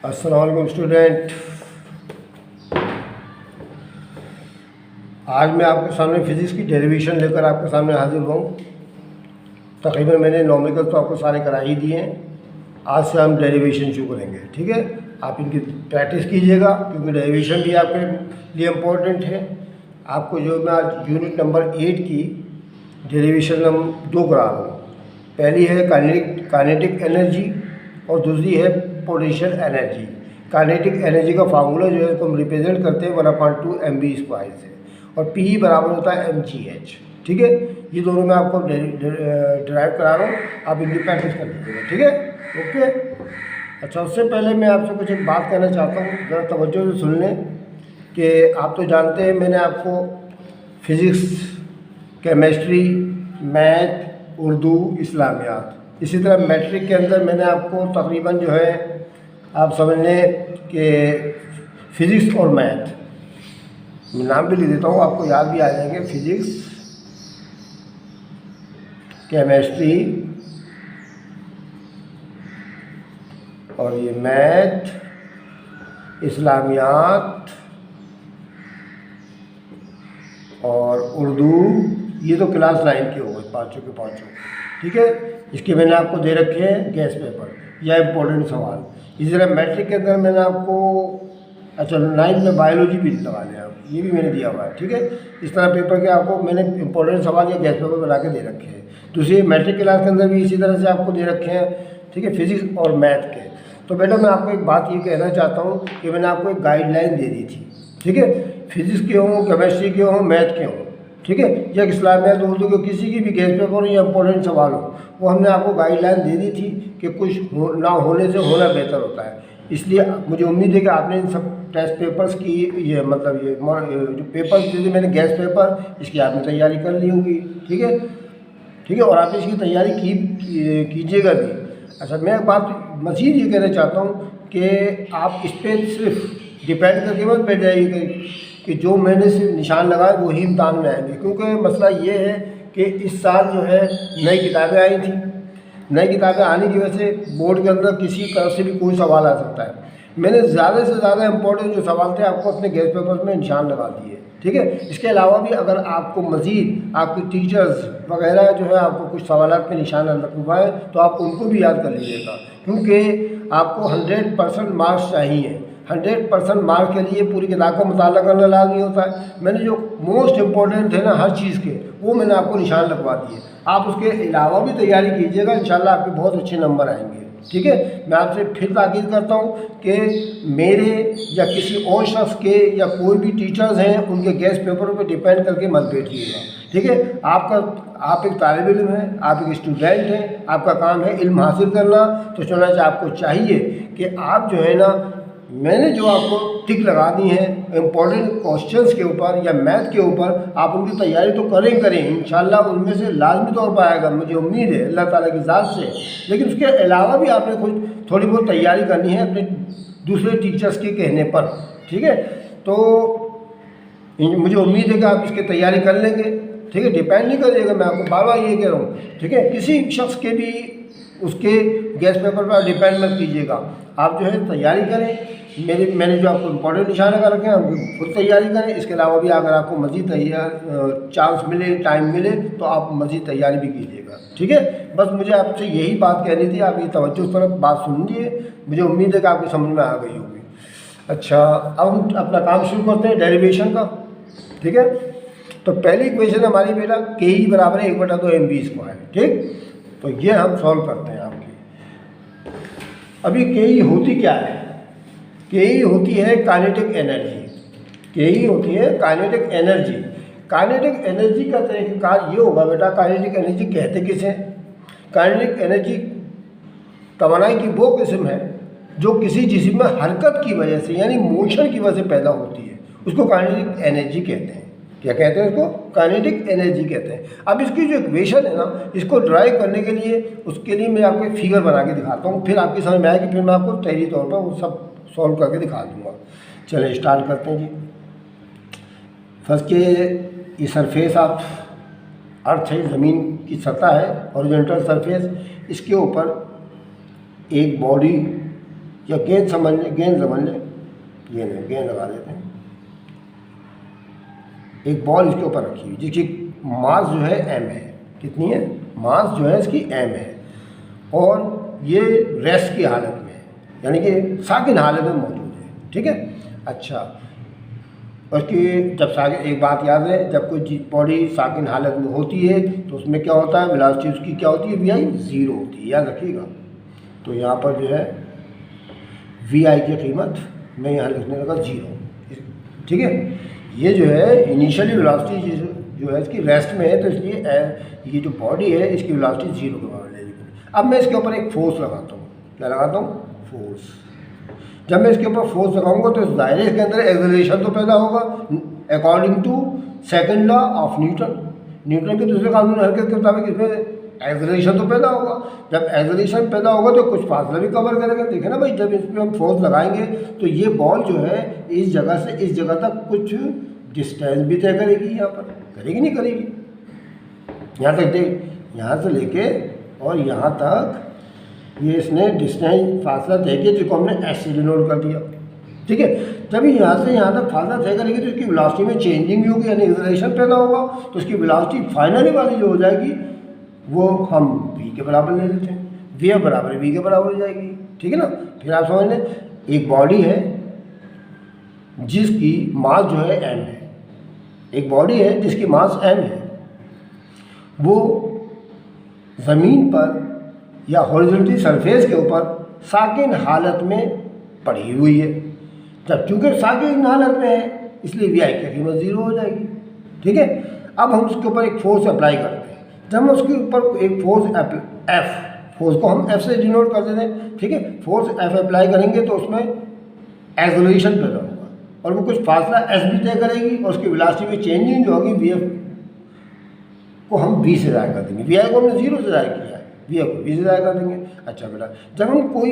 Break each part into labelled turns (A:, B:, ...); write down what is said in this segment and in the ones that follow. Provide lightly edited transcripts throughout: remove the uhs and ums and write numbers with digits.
A: अस्सलाम वालेकुम स्टूडेंट। आज मैं आपके सामने फिज़िक्स की डेरिवेशन लेकर आपके सामने हाजिर हुआ हूँ। तकरीबन मैंने नॉमिकल तो आपको सारे करा ही दिए हैं। आज से हम डेरिवेशन शुरू करेंगे, ठीक है। आप इनकी प्रैक्टिस कीजिएगा क्योंकि डेरिवेशन भी आपके लिए इम्पोर्टेंट है। आपको जो मैं आज यूनिट नंबर 8 की डेरिवेशन नंबर 2 करा रहा हूँ। पहली है काइनेटिक एनर्जी और दूसरी है पोटेंशियल एनर्जी। काइनेटिक एनर्जी का फार्मूला जो है इसको हम रिप्रेजेंट करते हैं 1/2 mv² से, और पी बराबर होता है mgh, ठीक है। ये दोनों मैं आपको डिराइव करा रहा हूँ, आप इनकी प्रैक्टिस कर लीजिएगा, ठीक है, ओके। अच्छा, उससे पहले मैं आपसे कुछ एक बात कहना चाहता हूँ, ज़रा तवज्जो से सुन लें कि आप तो जानते हैं मैंने आपको फिज़िक्स, केमिस्ट्री, मैथ, उर्दू, इस्लामियात, इसी तरह मैट्रिक के अंदर मैंने आपको तकरीबन जो है आप समझ लें कि फ़िज़िक्स और मैथ, मैं नाम भी लिख देता हूँ, आपको याद भी आ जाएंगे। फिज़िक्स, केमिस्ट्री और ये मैथ, इस्लामियात और उर्दू, ये तो क्लास 9 के हो गए, पाँचों के पाँचों, ठीक है। इसके मैंने आपको दे रखे हैं गैस पेपर या इम्पोर्टेंट सवाल। इसी तरह मैट्रिक के अंदर मैंने आपको, अच्छा 9 में बायोलॉजी भी लगा लिया, ये भी मैंने दिया हुआ है, ठीक है। इस तरह पेपर के आपको मैंने इंपॉर्टेंट सवाल या गैस पेपर बना के दे रखे हैं। दूसरी मैट्रिक क्लास के अंदर भी इसी तरह से आपको दे रखे हैं, ठीक है, फिज़िक्स और मैथ के। तो बेटा मैं आपको एक बात ये कहना चाहता हूँ कि मैंने आपको एक गाइडलाइन दे दी थी, ठीक है। फिज़िक्स के हों, केमिस्ट्री के हों, मैथ के हों, ठीक है, या इस्लामियात, उर्दू के किसी की भी गैस पेपर हो या इंपॉर्टेंट सवाल हो, वो हमने आपको गाइडलाइन दे दी थी कि कुछ ना होने से होना बेहतर होता है। इसलिए मुझे उम्मीद है कि आपने इन सब टेस्ट पेपर्स की ये मतलब ये जो पेपर्स जैसे मैंने गैस पेपर, इसकी आपने तैयारी कर ली होगी, ठीक है, ठीक है, और आप इसकी तैयारी कीजिएगा भी। अच्छा, मैं एक बात मज़ीद ये कहना चाहता हूँ कि आप इस पर सिर्फ डिपेंड करके मत बैठ जाइएगा कि जो मैंने सिर्फ निशान लगाए वो ही इम्तहान में आएंगे, क्योंकि मसला ये है कि इस साल जो है नई किताबें आई थी। नई किताबें आने की वजह से बोर्ड के अंदर किसी तरफ से भी कोई सवाल आ सकता है। मैंने ज़्यादा से ज़्यादा इंपॉर्टेंट जो सवाल थे आपको अपने गैस पेपर में निशान लगा दिए, ठीक है। इसके अलावा भी अगर आपको मज़ीद आपके टीचर्स वगैरह जो है आपको कुछ सवालात पे निशान लगवाएं तो आप उनको भी याद कर लीजिएगा, क्योंकि आपको 100% मार्क्स चाहिए। 100% मार्क के लिए पूरी किताब का मुताला करना लाज़मी नहीं होता है। मैंने जो मोस्ट इम्पोर्टेंट थे ना हर चीज़ के, वो मैंने आपको निशान लगवा दिए। आप उसके अलावा भी तैयारी कीजिएगा, इंशाल्लाह आपके बहुत अच्छे नंबर आएंगे, ठीक है। मैं आपसे फिर ताकीद करता हूँ कि मेरे या किसी और शख्स के या कोई भी टीचर्स हैं उनके गैस पेपरों पे डिपेंड करके मत बैठिएगा, ठीक है। आप एक तालिब इल्म हैं, आप एक स्टूडेंट हैं, आपका काम है इल्म हासिल करना। तो चुनांचे आपको चाहिए कि आप जो है ना, मैंने जो आपको टिक लगा दी है इम्पोर्टेंट क्वेश्चंस के ऊपर या मैथ के ऊपर, आप उनकी तैयारी तो करें इंशाल्लाह उनमें से लाजमी तौर पर आएगा, मुझे उम्मीद है अल्लाह ताला की ज़ात से। लेकिन उसके अलावा भी आपने कुछ थोड़ी बहुत तैयारी करनी है अपने दूसरे टीचर्स के कहने पर, ठीक है। तो मुझे उम्मीद है कि आप इसकी तैयारी कर लेंगे, ठीक है। डिपेंड नहीं करिएगा, मैं आपको बार बार ये कह रहा हूँ, ठीक है। किसी शख्स के भी उसके गैस पेपर पर डिपेंड मत कीजिएगा, आप जो है तैयारी करें। मैंने जो आपको इम्पोर्टेंट निशान लगा रखे हैं आप खुद तैयारी करें। इसके अलावा भी अगर आपको मज़ीद चांस मिले, टाइम मिले, तो आप मज़ीद तैयारी भी कीजिएगा, ठीक है। बस मुझे आपसे यही बात कहनी थी, आप ये तवज्जो उस तरफ बात सुन लीजिए, मुझे उम्मीद है कि आपकी समझ में आ गई होगी। अच्छा, अब हम अपना काम शुरू करते हैं डेरिवेशन का, ठीक है। तो पहली इक्वेशन हमारी बेटा के ई बराबर है 1/2 mv², ठीक। तो ये हम सॉल्व करते हैं आपकी। अभी के ई होती क्या है? के ई होती है काइनेटिक एनर्जी। के ई होती है काइनेटिक एनर्जी। काइनेटिक एनर्जी का तरीक़ाकार ये होगा बेटा, काइनेटिक एनर्जी कहते किसे? काइनेटिक एनर्जी तवानाई की वो किस्म है जो किसी जिस्म में हरकत की वजह से यानी मोशन की वजह से पैदा होती है, उसको काइनेटिक एनर्जी कहते हैं। क्या कहते हैं उसको? काइनेटिक एनर्जी कहते हैं। अब इसकी जो इक्वेशन है ना, इसको ड्राइव करने के लिए उसके लिए मैं आपको एक फिगर बना के दिखाता हूँ, फिर आपकी समझ में आएगी, फिर मैं आपको तहरीरी तौर पर वो सब सॉल्व करके दिखा दूँगा। चलिए स्टार्ट करते हैं जी। फर्स्ट के ये सरफेस ऑफ अर्थ है, ज़मीन की सतह है, हॉरिजॉन्टल सरफेस। इसके ऊपर एक बॉडी या गेंद समझ लें, गेंद समझ लें, ये नहीं गेंद लगा देते हैं। एक बॉल इसके ऊपर रखी हुई जिसकी मास जो है m है, कितनी है, मास जो है इसकी m है, और ये रेस्ट की हालत में है, यानी कि साकिन हालत में मौजूद है, ठीक है। अच्छा, उसकी जब साकिन, एक बात याद है, जब कोई बॉडी साकिन हालत में होती है तो उसमें क्या होता है, वेलोसिटी उसकी क्या होती है, वी ज़ीरो होती है, याद रखिएगा। तो यहाँ पर जो है वी की कीमत मैं यहाँ लिखने लगा 0, ठीक है। ये जो है इनिशियली वेलोसिटी जो है इसकी रेस्ट में है, तो इसलिए ये जो बॉडी है इसकी वेलोसिटी 0 के बराबर ले ली। अब मैं इसके ऊपर एक फोर्स लगाता हूँ, क्या लगाता हूँ, फोर्स। जब मैं इसके ऊपर फोर्स लगाऊंगा तो इस दायरे के अंदर एक्सेलरेशन तो पैदा होगा according to second law of Newton. Newton के दूसरे कानून हरकत के मुताबिक इसमें एक्सेलरेशन तो पैदा होगा। जब एक्सेलरेशन पैदा होगा तो कुछ फासला भी कवर करेगा। देखें ना भाई, जब इस पर हम फोर्स लगाएंगे तो ये बॉल जो है इस जगह से इस जगह तक कुछ डिस्टेंस भी तय करेगी, यहाँ पर करेगी नहीं करेगी, यहाँ तक देख, यहाँ से लेके और यहाँ तक ये इसने डिस्टेंस फासला तय किया जिसको हमने एस से डिनोट कर दिया, ठीक है। जब यहाँ से यहाँ तक फासला तय करेगी तो इसकी वेलोसिटी में चेंजिंग भी होगी, यानी एक्सेलरेशन पैदा होगा, तो इसकी वेलोसिटी फाइनली वाली जो हो जाएगी वो हम v के बराबर ले लेते हैं, v बराबर v के बराबर हो जाएगी, ठीक है ना। फिर आप समझ लें, एक बॉडी है जिसकी मास जो है m है, एक बॉडी है जिसकी मास m है, वो ज़मीन पर या हॉरिजॉन्टल सरफेस के ऊपर साकिन हालत में पड़ी हुई है। जब चूँकि साकिन हालत में है इसलिए वी आई की कीमत 0 हो जाएगी, ठीक है। अब हम उसके ऊपर एक फोर्स अप्लाई करते हैं। जब हम उसके ऊपर एक फोर्स F, फोर्स को हम F से डिनोट कर देते हैं, ठीक है। फोर्स F अप्लाई करेंगे तो उसमें एक्सेलरेशन पैदा होगा और वो कुछ फासला S भी तय करेगी और उसकी वेलोसिटी में चेंजिंग जो होगी VF को हम v से ज़ाया कर देंगे। VI को हमने 0 से ज़ाया किया है, VF को v से ज़ाया कर देंगे। अच्छा बेटा, जब हम कोई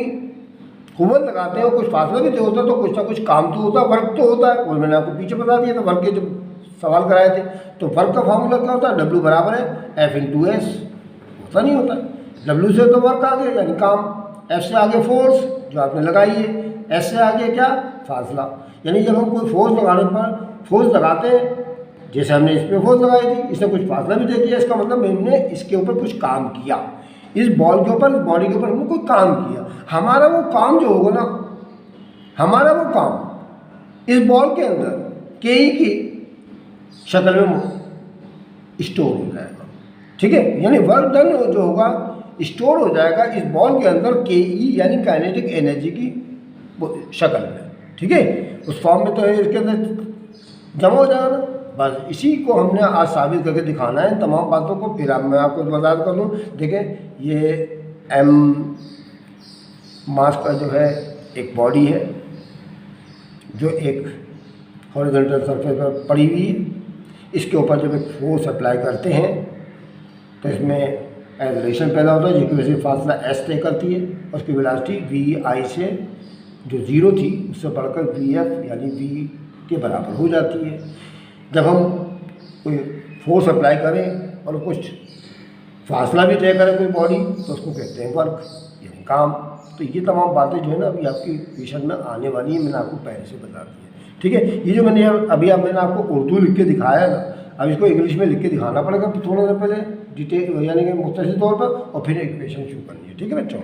A: कुव्वत लगाते हैं और कुछ फासला भी तो होता है तो कुछ ना कुछ काम तो होता है, वर्क तो होता है, और मैंने आपको पीछे बता दिया था वर्क के जब सवाल कराए थे। तो वर्क का फार्मूला क्या होता है, W बराबर है F इंटू एस, होता नहीं होता है। W से तो वर्क आ गया यानी काम, F से आगे फोर्स जो आपने लगाई है, S से आगे क्या, फासला। यानी जब हम कोई फोर्स लगाने पर फोर्स लगाते हैं, जैसे हमने इस पर फोर्स लगाई थी, इसने कुछ फासला भी दे दिया, इसका मतलब हमने इसके ऊपर कुछ काम किया, इस बॉल के ऊपर, इस बॉडी के ऊपर हमने कोई काम किया। हमारा वो काम जो होगा ना, हमारा वो काम इस बॉल के अंदर के ई की शक्ल में स्टोर हो जाएगा, ठीक है। यानी वर्क डन जो होगा स्टोर हो जाएगा इस बॉल के अंदर के ई यानी काइनेटिक एनर्जी की शक्ल में, ठीक है। उस फॉर्म में तो इसके अंदर जमा हो जाएगा ना। बस इसी को हमने आज साबित करके दिखाना है तमाम बातों को। फिर अब मैं आपको वजाहत कर दूँ। देखें, ये m मास का जो है एक बॉडी है जो एक हॉरिजॉन्टल सरफेस पर पड़ी हुई है। इसके ऊपर जब एक फोर्स अप्लाई करते हैं तो इसमें एक्सेलरेशन पैदा होता है जिसकी वजह से फासला s तय करती है, और उसकी वेलोसिटी vi से जो 0 थी उससे बढ़कर vf यानी v के बराबर हो जाती है। जब हम कोई फोर्स अप्लाई करें और कुछ फासला भी तय करें कोई बॉडी तो उसको कहते हैं वर्क यानी काम। तो ये तमाम बातें जो है ना अभी आपकी ट्यूशन में आने वाली है, मैंने आपको पहले से बता दी है, ठीक है। ये जो मैंने मैंने आपको उर्दू लिख के दिखाया ना, अब इसको इंग्लिश में लिख के दिखाना पड़ेगा थोड़ा सा पहले डिटेल यानी कि मुख्तसर तौर पर, और फिर इक्वेशन शुरू करनी है, ठीक है बच्चों।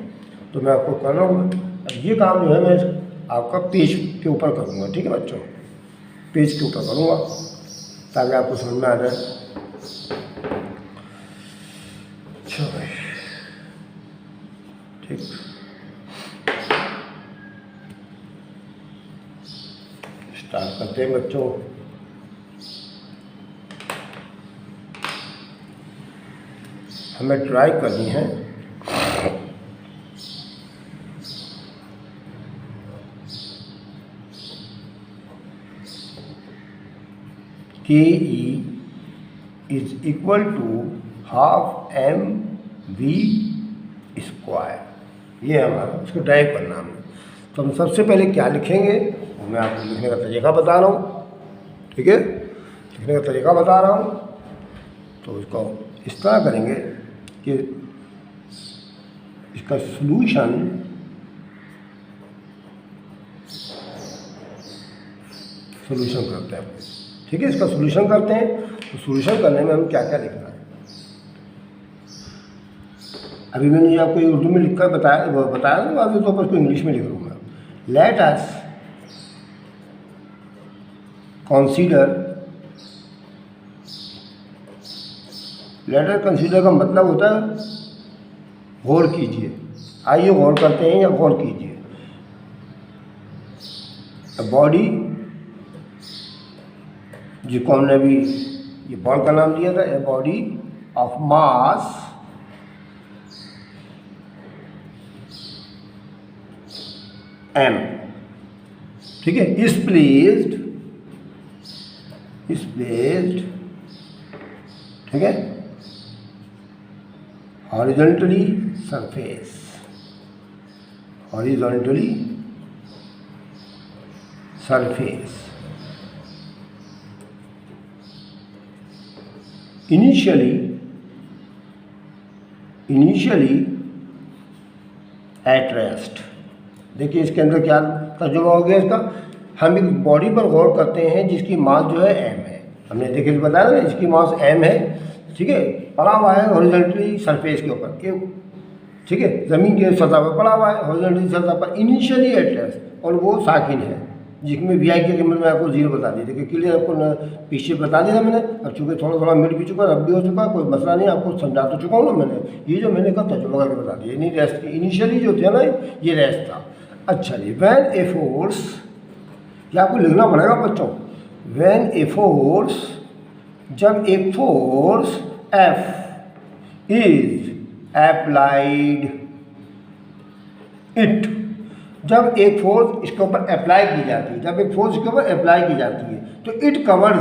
A: तो मैं आपको कर रहा हूँ। अब ये काम जो है मैं आपका पेज के ऊपर करूँगा, ठीक है बच्चों, पेज के ऊपर करूँगा ताकि आपको समझ में आ जाए। अच्छा भाई, ठीक, स्टार्ट करते हैं बच्चों। हमें ट्राई करनी है के E is equal to half M V square, ये हमारा उसको ड्राइव करना हमने। तो हम सबसे पहले क्या लिखेंगे वो मैं आपको लिखने का तरीका बता रहा हूँ, ठीक है, लिखने का तरीका बता रहा हूँ। तो इसको इस तरह करेंगे कि इसका सॉल्यूशन सोल्यूशन करते हैं। ठीक है, इसका सोल्यूशन करते हैं। तो सोल्यूशन करने में हम क्या क्या लिखना है, अभी मैंने आपको उर्दू में लिखकर बताया तो बाद में तो उसको इंग्लिश में लिख लूँगा। लेट अस कंसीडर का मतलब होता है गौर कीजिए। आइए गौर करते हैं या गौर कीजिए। बॉडी, जिसको हमने अभी ये बॉल का नाम दिया था, a body of mass m, ठीक है, इज प्लेस्ड, ठीक है, horizontally surface, initially at rest. देखिए इसके अंदर क्या तर्जुमा हो गया इसका। हम एक बॉडी पर गौर करते हैं जिसकी मास जो है m है। हमने देखिए बताया ना, इसकी मास m है, ठीक है, पड़ा हुआ है हॉरिजॉन्टली सरफेस के ऊपर, ठीक है, ज़मीन के सतह पर पड़ा हुआ है, हॉरिजॉन्टली सतह पर, इनिशियली एट रेस्ट, और वो साकिन है, जिसमें वी आई की कीमत में आपको 0 बता दी। देखिए क्लियर, आपको पीछे बता दिया मैंने। अब चूँकि थोड़ा मिट भी चुका, रब भी हो चुका, कोई मसला नहीं, आपको समझा तो चुका हूँ ना मैंने। ये जो मैंने कहा तजुर्बा करके बता दिया, नहीं रेस्ट की इनिशियली जो थे ना, ये रेस्ट था। अच्छा जी, व्हेन ए फोर्स, ये आपको लिखना पड़ेगा बच्चों, व्हेन ए फोर्स, जब एक force F is applied it, जब एक फोर्स इसके ऊपर अप्लाई की जाती है, जब एक फोर्स इसके ऊपर अप्लाई की जाती है तो इट कवर्स,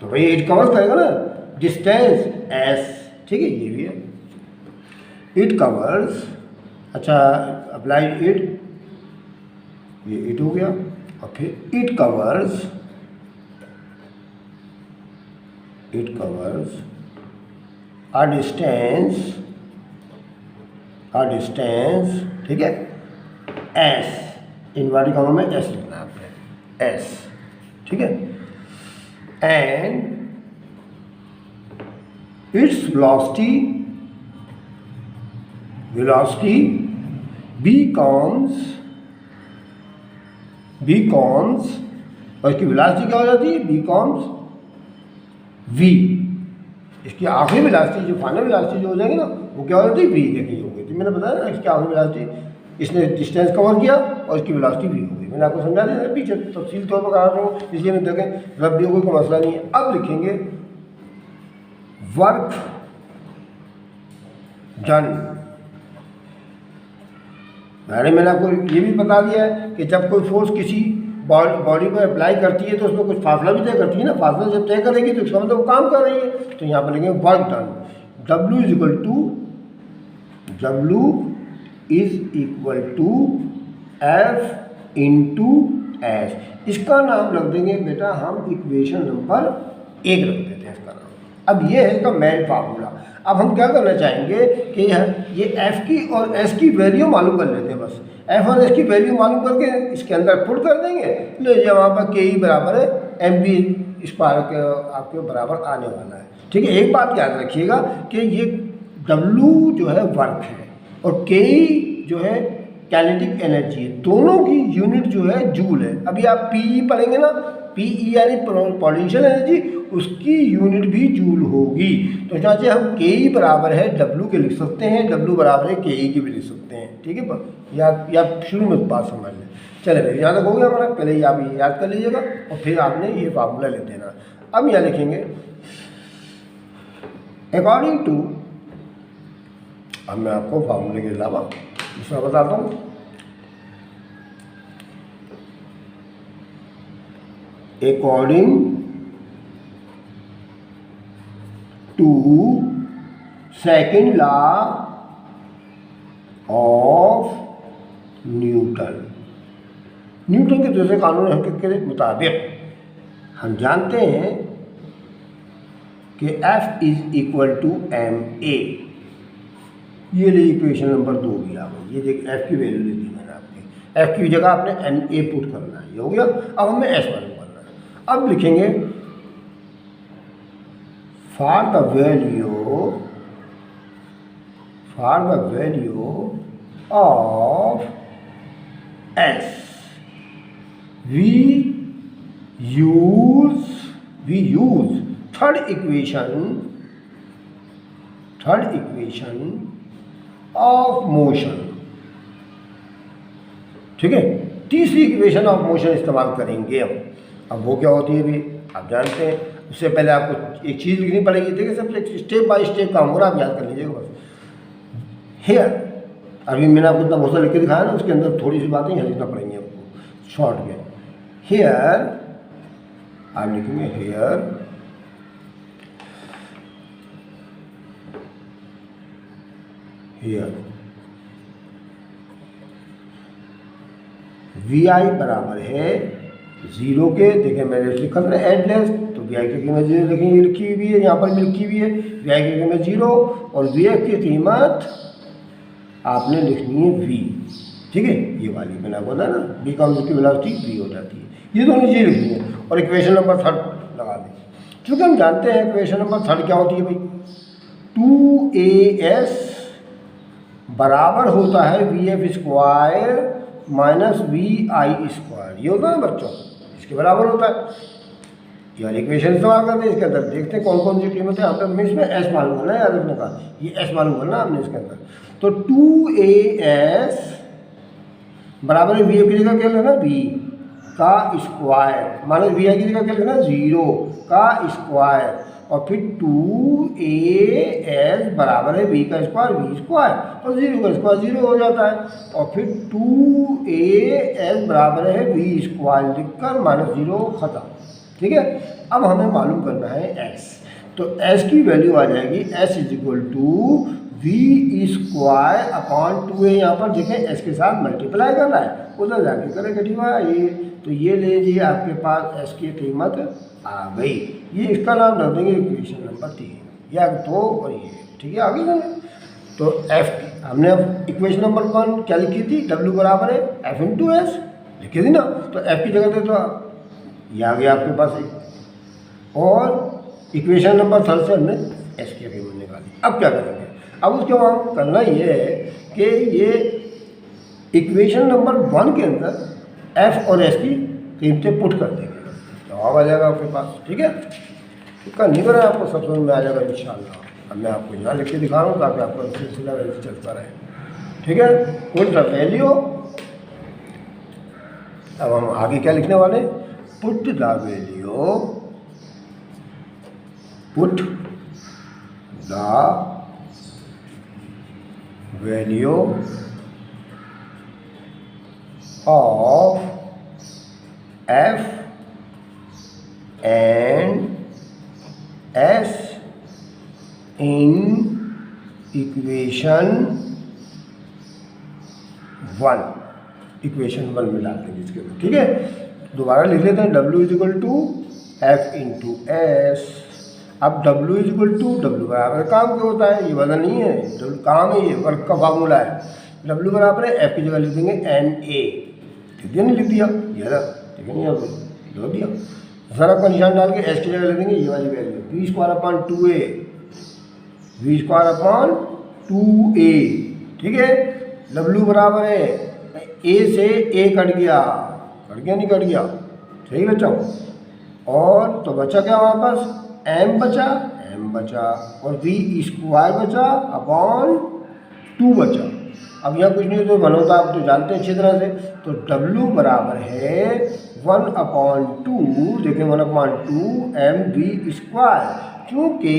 A: तो भाई इट कवर्स करेगा ना डिस्टेंस S, ठीक है, ये भी है, इट कवर्स। अच्छा, अप्लाइड इट, ये इट हो गया, और फिर इट कवर्स a distance, ठीक है, S, इनवर्टेड कॉमा में S लिखना है आपने, S, ठीक है, एंड इट्स वेलोसिटी becomes, और इसकी वेलोसिटी क्या हो जाती है, becomes v, इसकी आखिरी वेलोसिटी, जो फाइनल वेलोसिटी जो हो जाएगी ना, वो क्या हो जाती है, v। देखिए हो गई थी, मैंने बताया ना, इसकी आखिरी वेलोसिटी, इसने डिस्टेंस कवर किया और इसकी वेलोसिटी v हो गई। मैंने आपको समझा दिया, पीछे तफसील तौर पर करा रहा हूँ, इसलिए मैं देखें रब भी कोई मसला नहीं है। अब लिखेंगे वर्क डन। मैंने आपको ये भी बता दिया है कि जब कोई फोर्स किसी बॉडी पर अप्लाई करती है तो उसमें कुछ फासला भी तय करती है ना, फासला जब तय करेगी तो इसका मतलब काम कर रही है। तो यहाँ पर लिखेंगे work done, W is equal to F into S। इसका नाम रख देंगे बेटा हम इक्वेशन नंबर 1 रख देते हैं इसका नाम। अब ये है इसका मेन फार्मूला। अब हम क्या करना चाहेंगे कि ये F की और S की वैल्यू मालूम कर लेते हैं। बस F और S की वैल्यू मालूम करके इसके अंदर पुट कर देंगे, तो ये वहाँ पर के ई बराबर है mv स्क्वायर के आपके बराबर आने वाला है। ठीक है, एक बात याद रखिएगा कि ये W जो है वर्क है और के ई जो है काइनेटिक एनर्जी है, दोनों की यूनिट जो है जूल है। अभी आप पी पढ़ेंगे ना, पी यानी पोटेंशियल एनर्जी, उसकी यूनिट भी जूल होगी। तो यहाँ से हम के ई बराबर है डब्ल्यू के लिख सकते हैं, डब्ल्यू बराबर है के ई की भी लिख सकते हैं। ठीक है, या शुरू में बात समझ लें। चले भाई, यहाँ तक हो गया हमारा, पहले ही आप ये याद कर लीजिएगा और फिर आपने ये फार्मूला लिख देना। अब यहाँ लिखेंगे अकॉर्डिंग टू, अब मैं आपको फार्मूले के अलावा दूसरा बताता हूँ। According to second law of Newton के दूसरे कानून हकीकत के मुताबिक हम जानते हैं कि F is equal to ma। ये ले इक्वेशन नंबर 2 भी आ गई। ये देख F की वैल्यू दे दी मैंने आपकी, F की जगह आपने na पुट करना है, ये हो गया। अब हमें S मालूम करना है। अब लिखेंगे for the value of S we use third equation of motion। ठीक है, तीसरी इक्वेशन ऑफ मोशन इस्तेमाल करेंगे हम। अब वो क्या होती है भी आप जानते हैं। उससे पहले आपको एक चीज़ लिखनी पड़ेगी। देखिए सबसे स्टेप बाय स्टेप काम हो रहा है, आप याद कर लीजिएगा बस। हेयर अभी मैंने आपको इतना बहुत सा लिख के दिखाया ना, उसके अंदर थोड़ी सी बातें यहाँ लिखना पड़ेंगी आपको शॉर्ट में। हेयर आप लिखेंगे हेयर वी आई बराबर है 0 के। देखिए मैंने लिखा था एडलेस, तो वी आई की कीमत 0 लिखेंगे, लिखी हुई है यहाँ पर भी लिखी हुई है। वी आई की कीमत 0 और वी एफ की कीमत आपने लिखनी है v। ठीक है, ये वाली मैंने बोला ना, v का की वेलोसिटी v हो जाती है। ये दोनों चीज़ें लिखनी है और इक्वेशन नंबर 3 लगा दें। क्योंकि हम जानते हैं इक्वेशन नंबर 3 क्या होती है भाई, 2as बराबर होता है vf² माइनस vi²। ये होता है ना बच्चों, इसके बराबर होता है। ये वाली इक्वेशन इस्तेमाल करते हैं। इसके अंदर देखते हैं कौन कौन सी कीमत है। यहाँ पर इसमें एस मालूम करना है, याद रखने का, ये एस मालूम करना हमने इसके अंदर। तो 2as बराबर है वी एफ की जगह क्या लेना, v का स्क्वायर माइनस वी आई की जगह क्या लेना, 0 का स्क्वायर, और फिर 2as बराबर है v का स्क्वायर, और 0 का स्क्वायर 0 हो जाता है। और फिर 2as बराबर है v² लिखकर माइनस 0 खत्म। ठीक है, अब हमें मालूम करना है s। तो s की वैल्यू आ जाएगी s = v²/2a। यहाँ पर देखें s के साथ मल्टीप्लाई कर रहा है, उधर जाके करें कटिवा ये। तो ये ले लीजिए, आपके पास s की कीमत आ गई। ये इसका नाम रख देंगे इक्वेशन नंबर 3 या तो, और ये ठीक है आगे चलें। तो f हमने अब इक्वेशन नंबर 1 क्या लिखी थी, w बराबर है f × s लिखी थी ना। तो f की जगह तो ये आ गया आपके पास एक, और इक्वेशन नंबर 3 से हमने s की कीमत निकाली। अब क्या करेंगे, अब उसके बाद करना ये है कि ये इक्वेशन नंबर 1 के अंदर f और s की कीमतें पुट कर देंगे, जवाब आ जाएगा आपके पास। ठीक है, इसका नहीं करना आपको सब समझ में आ जाएगा इंशाल्लाह। अब मैं आपको यहाँ लिख के दिखा रहा हूँ ताकि आपका सिलसिला वैसे चलता रहे। ठीक है, पुट द वैल्यू। अब हम आगे क्या लिखने वाले, put the value of f and s in equation 1 में डाल देंगे इसके अंदर। ठीक है, दोबारा लिख लेते हैं, w = f × s। अब w बराबर काम क्या होता है, ये वजन नहीं है, w काम है, ये वर्क का फार्मूला है। w बराबर है f की जगह लिख देंगे na। ठीक है, नहीं लिख दिया ये ना, ठीक है नहीं अब लिख दिया। ज़रा का निशान डाल के s की जगह लिख देंगे ये वाली वैल्यू, v²/2a। ठीक है, w बराबर है a से a कट गया नहीं कट गया, सही बच्चों। और तो बचा क्या हमारे पास, m बचा और v²/2 बचा। अब यहाँ कुछ नहीं तो बनोता आप तो जानते हैं अच्छी तरह से। तो w बराबर है 1/2, देखें 1/2 mv², क्योंकि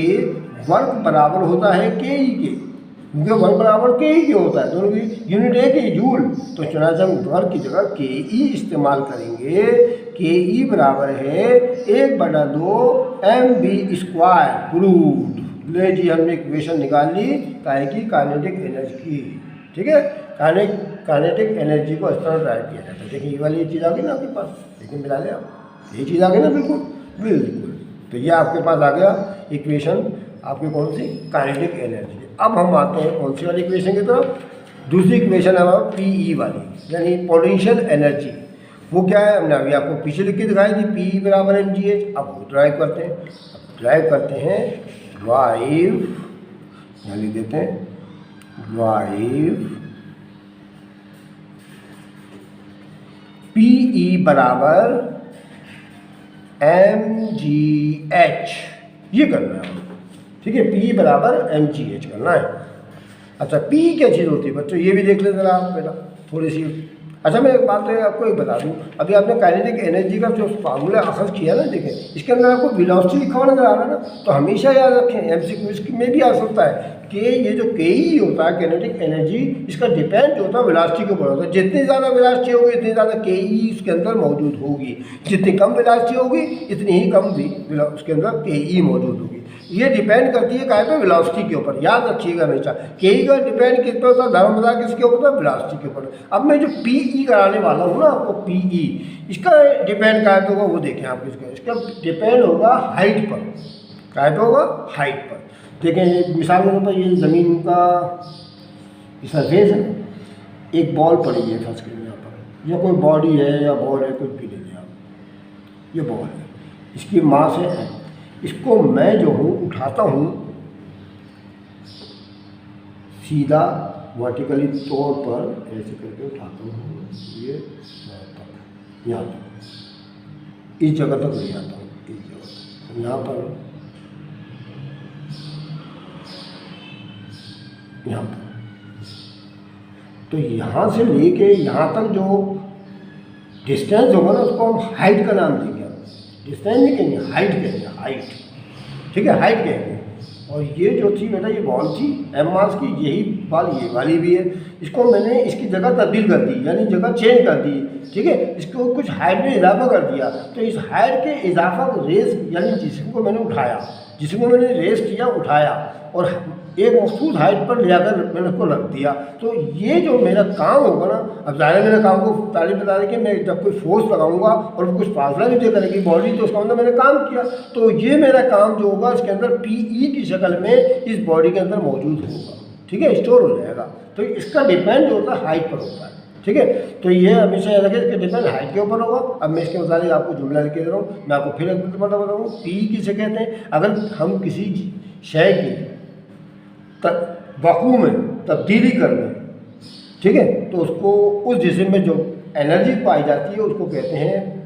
A: वर्क बराबर होता है ke के, क्योंकि वर्क बराबर ke के होता है, दोनों की यूनिट एक ही जूल। तो चुनाच हम वर्क की जगह ke इस्तेमाल करेंगे। ke बराबर है 1/2 mv²। प्रूव्ड। ले जी, हमने इक्वेशन निकाल ली काहे की, काइनेटिक एनर्जी की। ठीक है, काइनेटिक एनर्जी को इस तरह ड्राइव किया जाता है। देखिए ये वाली चीज़ आ गई ना आपके पास, देखिए मिला ले आप, ये चीज़ आ गई ना, बिल्कुल। तो ये आपके पास आ गया इक्वेशन आपकी कौन सी, काइनेटिक एनर्जी। अब हम आते हैं कौन सी वाली इक्वेशन की तरफ, दूसरी इक्वेशन है हमारा PE वाली, यानी पोटेंशियल एनर्जी। वो क्या है, हमने अभी आपको पीछे लिख के दिखाई थी, P बराबर mgh। अब वो ड्राइव करते हैं, ड्राइव करते हैं ड्राइव, यहाँ लिख देते हैं ड्राइव PE बराबर mgh, ये करना है, ठीक है। PE बराबर mgh करना है। अच्छा, PE क्या चीज़ होती है बच्चों, ये भी देख लें जरा आप बेटा थोड़ी सी। अच्छा, मैं एक बात तो आपको एक बता दूं, अभी आपने काइनेटिक एनर्जी का जो फार्मूला अखज़ किया ना, देखें इसके अंदर आपको वेलोसिटी लिखा हुआ नजर आ रहा है ना, तो हमेशा याद रखें, MCQ में भी आ सकता है कि ये जो KE होता है काइनेटिक एनर्जी, इसका डिपेंड जो होता है वेलोसिटी के ऊपर होता है। जितनी ज़्यादा वेलोसिटी होगी इतनी ज़्यादा KE इसके अंदर मौजूद होगी, जितनी कम वेलोसिटी होगी इतनी ही कम भी उसके अंदर KE मौजूद होगी। ये डिपेंड करती है काय पे, वेलोसिटी के ऊपर, याद रखिएगा हमेशा। KE का डिपेंड किस पे होता है, धर्मदार किसके ऊपर होता है, वेलोसिटी के ऊपर। अब मैं जो PE कराने वाला हूँ ना आपको, PE इसका डिपेंड काय पे होगा वो देखें आप, इसका डिपेंड होगा हाइट पर, काय पे होगा, हाइट पर। देखें मिसाल के तौर पर ये ज़मीन का सरफेस है, एक बॉल पड़ी है फर्स्ट के यहाँ पर, या कोई बॉडी है या बॉल है, कुछ भी ले लें आप, ये बॉल है, इसकी मास है, इसको मैं जो हूँ उठाता हूँ सीधा वर्टिकली तौर पर ऐसे करके उठाता हूँ, ये यहाँ तक, इस जगह तक ले आता हूँ, इस जगह तक, यहाँ पर, यहाँ पर। तो यहाँ से लेके यहाँ तक जो डिस्टेंस होगा ना, उसको हम हाइट का नाम देंगे। डिस्टेंस नहीं कहेंगे, हाइट कहेंगे, हाइट, ठीक है, हाइट कहेंगे। और ये जो थी बेटा, ये बॉल थी एम मास की, यही बॉल ये वाली भी है, इसको मैंने इसकी जगह तब्दील कर दी, यानी जगह चेंज कर दी, ठीक है, इसको कुछ हाइट में इजाफा कर दिया। तो इस हाइट के इजाफा को रेस, यानी जिस्म को मैंने उठाया, जिसको मैंने रेस किया, उठाया, और एक मखसूस हाइट पर ले जाकर मैंने उसको रख दिया। तो ये जो मेरा काम होगा ना, अब ज़ाहिर मेरे काम को तारीफ बता दें कि मैं जब कोई फोर्स लगाऊंगा और कुछ फासला भी तय करेगी बॉडी, तो उसका मतलब मैंने काम किया। तो ये मेरा काम जो होगा इसके अंदर PE की शक्ल में इस बॉडी के अंदर मौजूद होगा, ठीक है, स्टोर हो जाएगा। तो इसका डिपेंड जो होता है हाइट पर होता है, ठीक है। तो ये हमेशा याद रखें, इसका डिपेंड हाइट के ऊपर होगा। अब मैं इसके मुताबिक आपको जुमला लिख के दे रहा हूँ, मैं आपको फिर एक मतलब बताऊँ PE किसे कहते हैं। अगर हम किसी शय की वक़ू में तब्दीली कर लें, ठीक है, तो उसको उस जिस्म में जो एनर्जी पाई जाती है उसको कहते हैं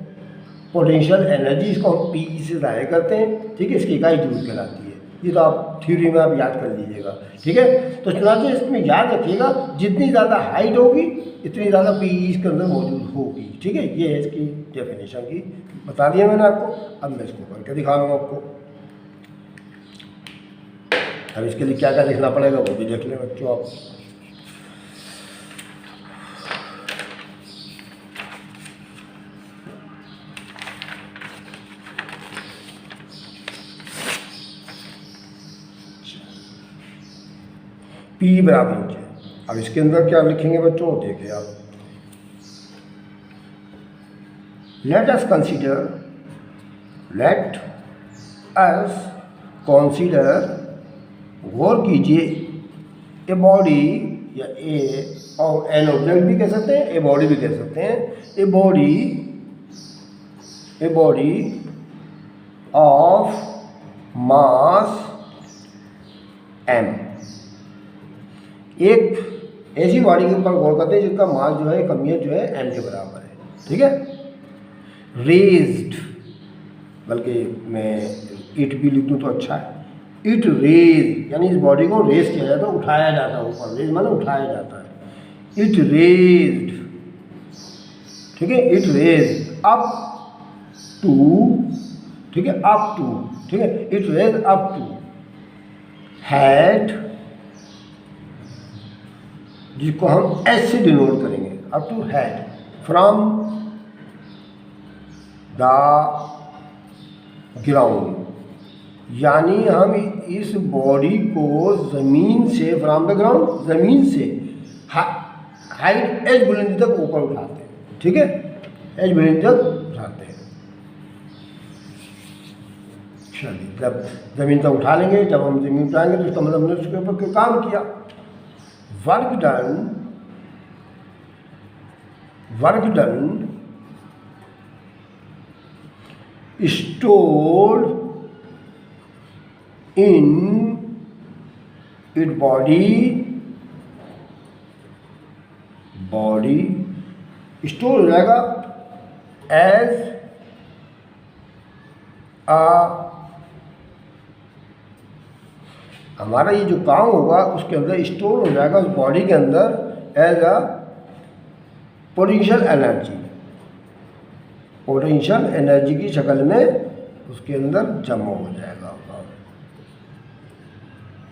A: पोटेंशियल एनर्जी। इसको हम PE से ज़ाहिर करते हैं, ठीक है, इसकी इकाई जूल कहलाती है। ये तो आप थ्योरी में आप याद कर लीजिएगा, ठीक है। तो चुनाचे इसमें याद रखिएगा, जितनी ज़्यादा हाइट होगी इतनी ज़्यादा PE इसके अंदर मौजूद होगी, ठीक है। ये है इसकी डेफिनेशन की, बता दिया मैंने आपको। अब मैं इसको करके दिखा रहा हूँ आपको। अब इसके लिए क्या क्या लिखना पड़ेगा वो भी देख लें बच्चों आप। P बराबर हो जाए। अब इसके अंदर क्या लिखेंगे बच्चों, देखिए आप। लेट अस कंसीडर, गौर कीजिए, ए बॉडी या और एन ऑब्जेक्ट भी कह सकते हैं, ए बॉडी भी कह सकते हैं, a body of mass m। एक ऐसी बॉडी के ऊपर गौर करते हैं जिसका मास जो है, कमियत जो है m के बराबर है, ठीक है। रेज्ड, बल्कि मैं इट भी लिख दूँ तो अच्छा है, इट रेज, यानी इस बॉडी को रेज किया जाता है, उठाया जाता है ऊपर, रेज माने उठाया जाता है। इट रेज्ड, ठीक है, इट रेज अप टू, ठीक है, अप टू, ठीक है, it raise up to head, जिसको हम एस से डिनोट करेंगे, up to head, from the ground, यानी हम इस बॉडी को ज़मीन से, फ्रॉम द ग्राउंड, ज़मीन से हाइट एच बुलंदी तक ऊपर उठाते हैं, ठीक है, एच बुलंदी तक उठाते हैं। चलिए, जब ज़मीन तक उठा लेंगे, जब हम ज़मीन उठाएंगे तो इसका मतलब हमने उसके ऊपर कोई काम किया। Work done stored in its body store हो जाएगा एज अ, हमारा ये जो काम होगा उसके अंदर स्टोर हो जाएगा उस बॉडी के अंदर एज अ पोटेंशियल एनर्जी की शक्ल में उसके अंदर जमा हो जाएगा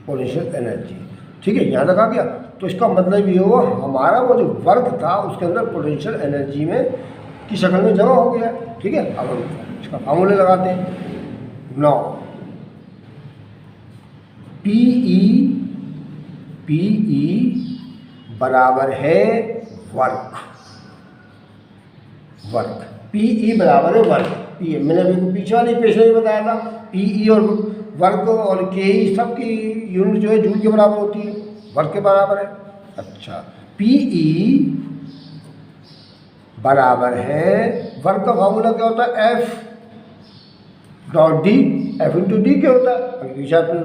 A: पोटेंशियल एनर्जी। ठीक है, यहाँ तक आ गया। तो इसका मतलब ये हुआ हमारा वो जो वर्क था उसके अंदर पोटेंशियल एनर्जी में की शक्ल में जमा हो गया। ठीक है, अब हम इसका फार्मूले लगाते हैं। नौ पीई बराबर है वर्क पीई बराबर है वर्क। पी मैंने अभी पीछे वाले पेशे में बताया था, पीई और वर्क और के सबकी यूनिट जो है जूल के बराबर होती है, वर्क के बराबर है। अच्छा, पीई बराबर है वर्क का फार्मूला क्या होता है? F dot D. F into D क्या होता है? अभी पीछे आपने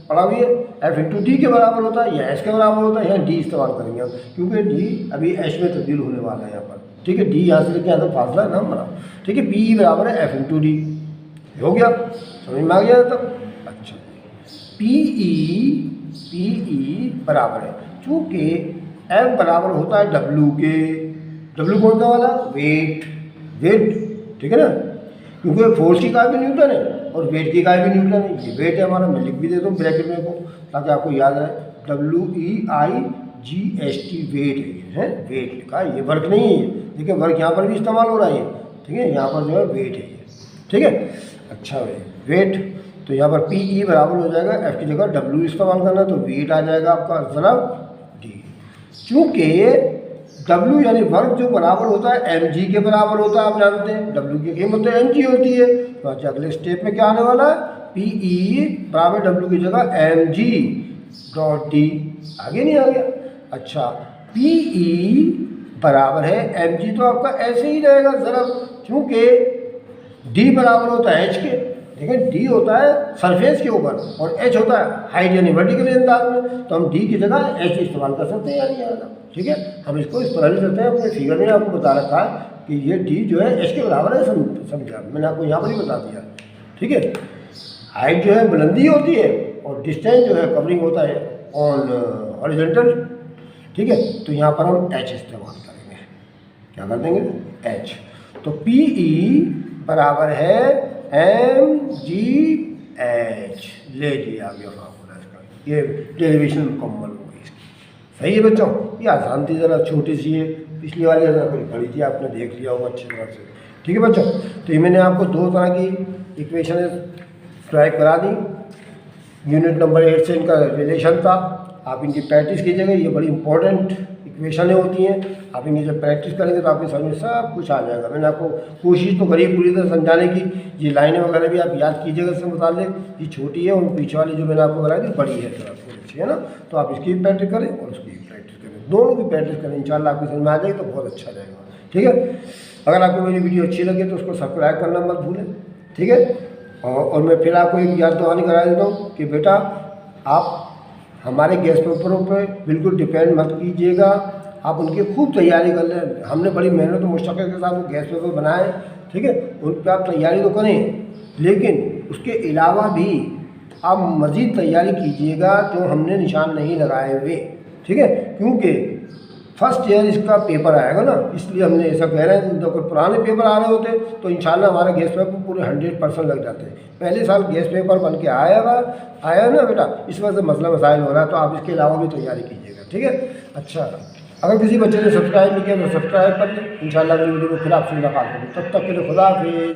A: पढ़ा भी है, एफ इंटू डी के बराबर होता है या एस के बराबर होता है। यहाँ डी इस्तेमाल करेंगे हम, क्योंकि डी अभी एच में तब्दील होने वाला है यहाँ पर। ठीक है, डी यहाँ से लेके यहाँ तक फासला है ना हमारा। ठीक है, पी बराबर है एफ इंटू डी। हो गया, समझ में आ गया तब? अच्छा, पीई बराबर है, चूँकि एफ बराबर होता है डब्ल्यू के। डब्ल्यू कौन सा वाला? वेट। ठीक है ना, क्योंकि फोर्स की इकाई भी न्यूटन है और वेट की इकाई भी न्यूटन है। ये वेट है हमारा, मैं लिख भी देता हूँ ब्रैकेट में को, ताकि आपको याद रहे। WEIGHT वेट है, वेट लिखा है, ये वर्क नहीं है। देखिए वर्क यहाँ पर भी इस्तेमाल हो रहा है। ठीक है, यहाँ पर जो है वेट है ये। ठीक है, अच्छा वेट, तो यहाँ पर पीई बराबर हो जाएगा एफ की जगह डब्ल्यू इस्तेमाल करना, तो वेट आ जाएगा आपका ज़रा डी। चूँकि डब्ल्यू यानी वर्क जो बराबर होता है एम जी के बराबर होता है, आप जानते हैं डब्ल्यू की कीमत एम जी होती है। तो अच्छा, अगले स्टेप में क्या आने वाला है? पीई बराबर डब्ल्यू की जगह एम जी डॉट डी। आगे नहीं आ गया? अच्छा, पीई बराबर है एम जी, तो आपका ऐसे ही रहेगा ज़रा, क्योंकि डी बराबर होता है एच के। देखिए डी होता है सरफेस के ऊपर और एच होता है हाइट यानी वर्टिकल अंदाज में, तो हम डी की जगह एच इस्तेमाल कर सकते हैं यानी यहाँ। ठीक है, हम इसको इस तरह लिख सकते हैं। अपने फिगर में आपको बता रखा है कि ये डी जो है एच के बराबर है, समझा, मैंने आपको यहाँ पर ही बता दिया। ठीक है, हाइट जो है बुलंदी होती है और डिस्टेंस जो है कवरिंग होता है ऑन हॉरिजॉन्टल। ठीक है, तो यहाँ पर हम एच इस्तेमाल करेंगे। क्या कर देंगे? एच। तो पीई बराबर है एम जी एच। ले लिया गया फार्मूला इसका, ये डेरिवेशन मुकम्मल हो गई इसकी। सही है बच्चों, ये आसान थी, ज़रा छोटी सी है, पिछली वाली ज़रा बड़ी बड़ी थी, आपने देख लिया होगा अच्छी तरह से। ठीक है बच्चों, तो ये मैंने आपको दो तरह की इक्वेशन ट्राई करा दी। यूनिट नंबर 8 से इनका रिलेशन था, आप इनकी प्रैक्टिस कीजिएगा। ये बड़ी इंपॉर्टेंट इक्वेशनें होती हैं, आप इनकी जब प्रैक्टिस करेंगे तो आपके समझ में सब कुछ आ जाएगा। मैंने आपको कोशिश तो करी पूरी तरह समझाने की। ये लाइनें वगैरह भी आप याद कीजिएगा इससे मुताल्लिक। ये छोटी है और पीछे वाली जो मैंने आपको बताई थी बड़ी है, थोड़ा थोड़ी अच्छी है ना। तो आप इसकी भी प्रैक्टिस करें और उसकी भी प्रैक्टिस करें, दोनों की प्रैक्टिस करें, इंशाल्लाह आपकी समझ में आ जाएगी तो बहुत अच्छा रहेगा। ठीक है, अगर आपको मेरी वीडियो अच्छी लगे तो उसको सब्सक्राइब करना मत भूलें। ठीक है, और मैं फिर आपको एक याद दहानी करा देता हूँ कि बेटा आप हमारे गैस पेपरों पे बिल्कुल डिपेंड मत कीजिएगा, आप उनकी खूब तैयारी कर लें। हमने बड़ी मेहनत और मुश्किल के साथ वो गैस पेपर बनाए। ठीक है, उन पर आप तैयारी तो करें, लेकिन उसके अलावा भी आप मज़ीद तैयारी कीजिएगा जो हमने निशान नहीं लगाए हुए। ठीक है, क्योंकि फर्स्ट ईयर इसका पेपर आएगा ना, इसलिए हमने ऐसा कह रहे हैं। अगर पुराने पेपर आ रहे होते तो इंशाल्लाह हमारे गैस पेपर पूरे 100% लग जाते। पहले साल गैस पेपर बन के आया ना बेटा, इस वजह से मसला मसाइल हो रहा है, तो आप इसके अलावा भी तैयारी कीजिएगा। ठीक है, अच्छा, अगर किसी बच्चे ने सब्सक्राइब नहीं किया तो सब्सक्राइब कर लें। इंशाल्लाह अगली वीडियो में फिर आपसे मुलाकात होगी, तब तक के लिए खुदा हाफिज़।